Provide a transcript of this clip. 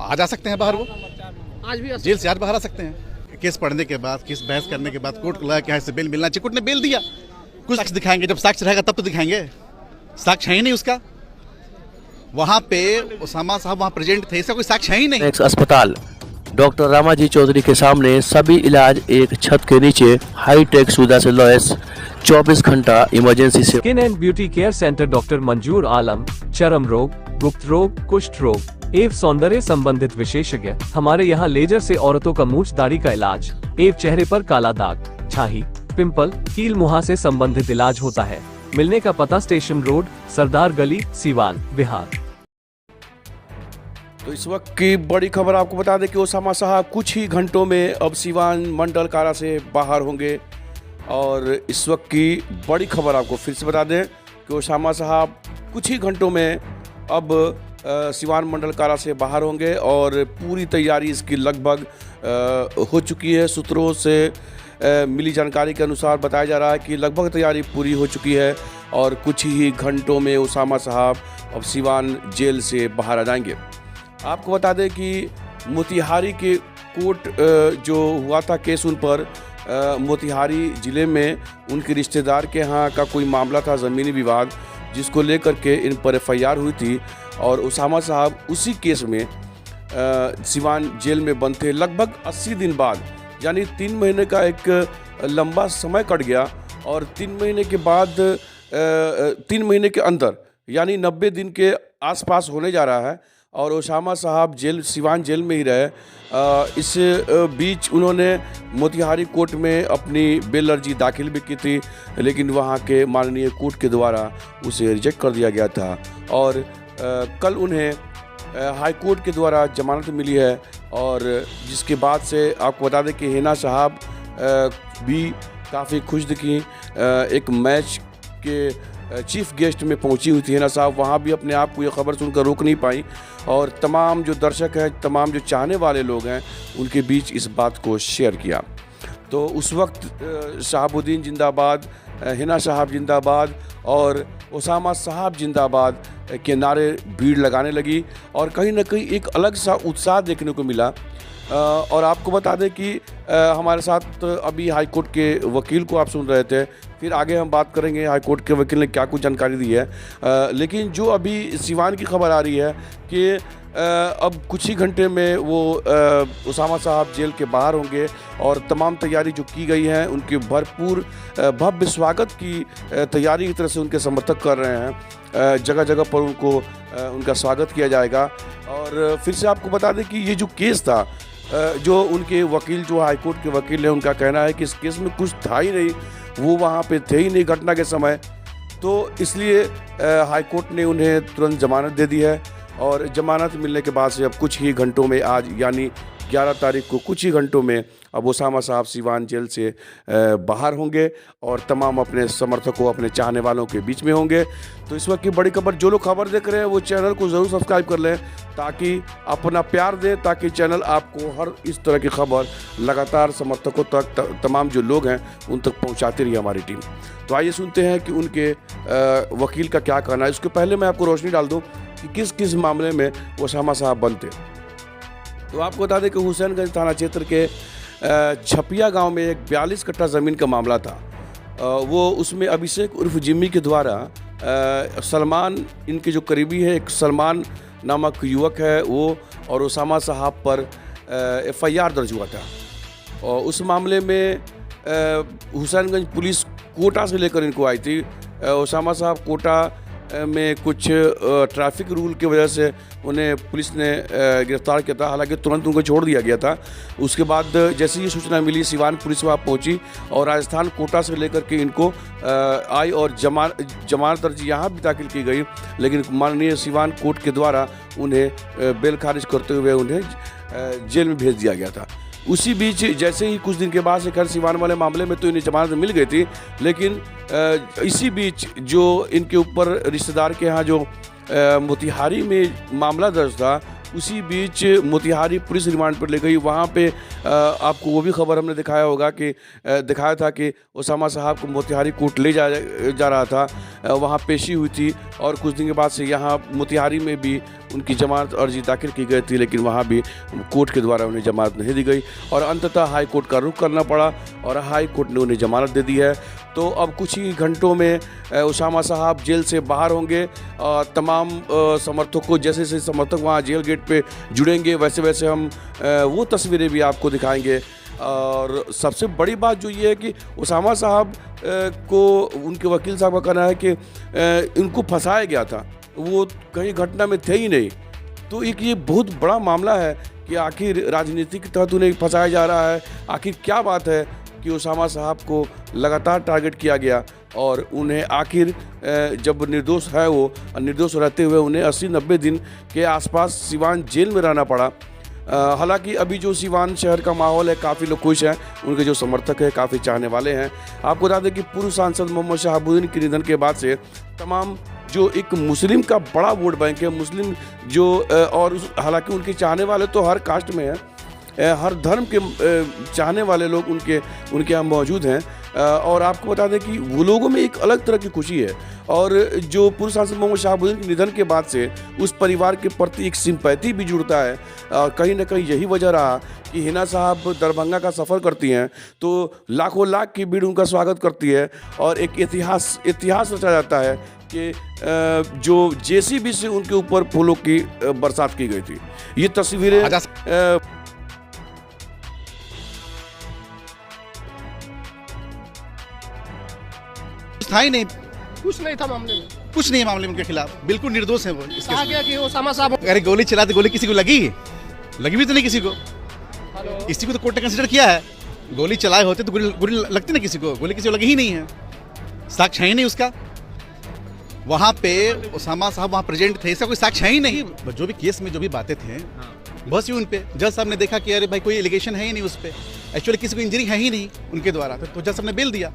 आ जा सकते हैं बाहर, वो आज भी जेल से आज बाहर आ सकते हैं। केस पढ़ने के बाद, केस बहस करने के बाद कोर्ट को लगा कि यहाँ से बेल मिलना चाहिए, कोर्ट ने बेल दिया। कुछ साक्ष्य दिखाएंगे, जब साक्ष्य रहेगा तब तो दिखाएंगे, साक्ष्य है ही नहीं उसका। वहाँ पे ओसामा साहब वहाँ प्रेजेंट थे, इसका कोई साक्ष्य है ही नहीं। अस्पताल डॉक्टर रामाजी चौधरी के सामने सभी इलाज एक छत के नीचे, हाईटेक सुविधा से लैस 24 घंटा इमरजेंसी से। Skin and beauty care centre doctor मंजूर आलम, चर्म रोग, गुप्त रोग, कुष्ठ रोग एवं सौंदर्य संबंधित विशेषज्ञ। हमारे यहाँ लेजर से औरतों का मूंछ दाढ़ी का इलाज एवं चेहरे पर काला दाग, छाही, पिंपल, कील मुहा से संबंधित इलाज होता है। मिलने का पता स्टेशन रोड, सरदार गली, सीवान, बिहार। तो इस वक्त की बड़ी खबर आपको बता दें कि ओसामा साहब कुछ ही घंटों में अब सीवान मंडल कारा से बाहर होंगे। और इस वक्त की बड़ी खबर आपको फिर से बता दें कि ओसामा साहब कुछ ही घंटों में अब सीवान मंडल कारा से बाहर होंगे और पूरी तैयारी इसकी लगभग हो चुकी है। सूत्रों से मिली जानकारी के अनुसार बताया जा रहा है कि लगभग तैयारी पूरी हो चुकी है और कुछ ही घंटों में ओसामा साहब अब सीवान जेल से बाहर आ जाएंगे। आपको बता दें कि मोतिहारी के कोर्ट जो हुआ था केस उन पर, मोतिहारी ज़िले में उनके रिश्तेदार के यहाँ का कोई मामला था, ज़मीनी विवाद, जिसको लेकर के इन पर FIR हुई थी। और ओसामा साहब उसी केस में सीवान जेल में बंद थे। लगभग 80 दिन बाद, यानी 3 महीने का एक लंबा समय कट गया और 3 महीने के बाद 3 महीने के अंदर यानी 90 दिन के आसपास होने जा रहा है और ओसामा साहब सीवान जेल में ही रहे। इस बीच उन्होंने मोतिहारी कोर्ट में अपनी बेल अर्जी दाखिल भी की थी, लेकिन वहां के माननीय कोर्ट के द्वारा उसे रिजेक्ट कर दिया गया था। और कल उन्हें हाई कोर्ट के द्वारा जमानत मिली है और जिसके बाद से आपको बता दें कि हिना साहब भी काफ़ी खुश दिखी। एक मैच के चीफ गेस्ट में पहुंची हुई थी हिना साहब, वहां भी अपने आप को ये खबर सुनकर रोक नहीं पाई और तमाम जो दर्शक हैं, तमाम जो चाहने वाले लोग हैं, उनके बीच इस बात को शेयर किया। तो उस वक्त शहाबुद्दीन जिंदाबाद, हिना साहब जिंदाबाद और ओसामा साहब जिंदाबाद के नारे भीड़ लगाने लगी और कहीं ना कहीं एक अलग सा उत्साह देखने को मिला। और आपको बता दें कि हमारे साथ अभी हाई कोर्ट के वकील को आप सुन रहे थे, फिर आगे हम बात करेंगे हाई कोर्ट के वकील ने क्या कुछ जानकारी दी है। लेकिन जो अभी सीवान की खबर आ रही है कि अब कुछ ही घंटे में वो ओसामा साहब जेल के बाहर होंगे और तमाम तैयारी जो की गई है उनकी भरपूर भव्य स्वागत की तैयारी की तरह से उनके समर्थक कर रहे हैं। जगह जगह पर उनका स्वागत किया जाएगा। और फिर से आपको बता दें कि ये जो केस था, जो उनके वकील, जो हाई कोर्ट के वकील हैं, उनका कहना है कि इस केस में कुछ था ही नहीं, वो वहाँ पे थे ही नहीं घटना के समय, तो इसलिए हाई कोर्ट ने उन्हें तुरंत जमानत दे दी है। और जमानत मिलने के बाद से अब कुछ ही घंटों में, आज यानी 11 तारीख को कुछ ही घंटों में अब ओसामा साहब सीवान जेल से बाहर होंगे और तमाम अपने समर्थकों, अपने चाहने वालों के बीच में होंगे। तो इस वक्त की बड़ी खबर, जो लोग खबर देख रहे हैं वो चैनल को ज़रूर सब्सक्राइब कर लें ताकि अपना प्यार दें, ताकि चैनल आपको हर इस तरह की खबर लगातार समर्थकों तक, तमाम जो लोग हैं उन तक पहुँचाती रही हमारी टीम। तो आइए सुनते हैं कि उनके वकील का क्या कहना है। इसके पहले मैं आपको रोशनी डाल दूँ कि किस किस मामले में ओसामा साहब बनते। तो आपको बता दें कि हुसैनगंज थाना क्षेत्र के छपिया गांव में एक 42 कट्ठा ज़मीन का मामला था। वो उसमें अभिषेक उर्फ जिम्मी के द्वारा सलमान, इनके जो करीबी है, एक सलमान नामक युवक है वो, और ओसामा साहब पर FIR दर्ज हुआ था। और उस मामले में हुसैनगंज पुलिस कोटा से लेकर इनको आई थी। ओसामा साहब कोटा में कुछ ट्रैफिक रूल की वजह से उन्हें पुलिस ने गिरफ्तार किया था, हालांकि तुरंत उनको छोड़ दिया गया था। उसके बाद जैसे ही सूचना मिली, सीवान पुलिस वहाँ पहुंची और राजस्थान कोटा से लेकर के इनको आई और जमानत अर्जी यहाँ भी दाखिल की गई, लेकिन माननीय सीवान कोर्ट के द्वारा उन्हें बेल खारिज करते हुए उन्हें जेल में भेज दिया गया था। उसी बीच जैसे ही कुछ दिन के बाद से खैर सीवान वाले मामले में तो इन्हें जमानत मिल गई थी, लेकिन इसी बीच जो इनके ऊपर रिश्तेदार के यहाँ जो मोतिहारी में मामला दर्ज था, उसी बीच मोतिहारी पुलिस रिमांड पर ले गई। वहाँ पे आपको वो भी खबर हमने दिखाया था कि ओसामा साहब को मोतिहारी कोर्ट ले जा रहा था, वहाँ पेशी हुई थी और कुछ दिन के बाद से यहाँ मोतिहारी में भी उनकी जमानत अर्जी दाखिल की गई थी, लेकिन वहाँ भी कोर्ट के द्वारा उन्हें जमानत नहीं दी गई और अंततः हाई कोर्ट का रुख करना पड़ा और हाई कोर्ट ने उन्हें जमानत दे दी है। तो अब कुछ ही घंटों में उसामा साहब जेल से बाहर होंगे। तमाम समर्थकों, जैसे जैसे समर्थक वहाँ जेल गेट पे जुड़ेंगे, वैसे वैसे हम वो तस्वीरें भी आपको दिखाएंगे। और सबसे बड़ी बात जो ये है कि उसामा साहब को उनके वकील साहब का कहना है कि इनको फंसाया गया था, वो कहीं घटना में थे ही नहीं। तो एक ये बहुत बड़ा मामला है कि आखिर राजनीति के तहत उन्हें फंसाया जा रहा है। आखिर क्या बात है कि उसामा साहब को लगातार टारगेट किया गया और उन्हें आखिर जब निर्दोष है, वो निर्दोष रहते हुए उन्हें 80-90 दिन के आसपास सिवान जेल में रहना पड़ा। हालांकि अभी जो सिवान शहर का माहौल है, काफ़ी लोग खुश हैं, उनके जो समर्थक हैं काफ़ी चाहने वाले हैं। आपको बता दें कि पूर्व सांसद मोहम्मद शहाबुद्दीन के निधन के बाद से तमाम जो एक मुस्लिम का बड़ा वोट बैंक है, मुस्लिम जो और हालांकि उनके चाहने वाले तो हर कास्ट में हैं, हर धर्म के चाहने वाले लोग उनके यहाँ मौजूद हैं। और आपको बता दें कि वो लोगों में एक अलग तरह की खुशी है और जो पूर्व सांसद मोहम्मद शहाबुद्दीन के निधन के बाद से उस परिवार के प्रति एक सिंपैथी भी जुड़ता है। कहीं ना कहीं यही वजह रहा कि हिना साहब दरभंगा का सफ़र करती हैं तो लाखों लाख की भीड़ उनका स्वागत करती है और एक इतिहास रचा जाता है कि जो जेसीबी से उनके ऊपर फूलों की बरसात की गई थी। ये तस्वीरें था ही नहीं, कुछ नहीं था मामले में, कुछ नहीं है मामले में उनके खिलाफ, बिल्कुल निर्दोष है वो। कहा गया कि उसामा साहब अरे गोली चला तो गोली किसी को लगी भी तो नहीं, किसी को तो कोर्ट ने कंसिडर किया है। गोली चलाए होते तो गोली लगती ना किसी को, गोली किसी को लगी ही नहीं है, साक्ष्य है ही नहीं उसका। वहाँ पे उसामा साहब वहाँ प्रेजेंट थे, इसका कोई साक्ष्य है ही नहीं। जो भी केस में जो भी बातें थे बस ये उन पे जज साहब ने देखा कि अरे भाई कोई एलिगेशन है ही नहीं उस पर, एक्चुअली किसी को इंजरी है ही नहीं उनके द्वारा, तो जज साहब ने बेल दिया।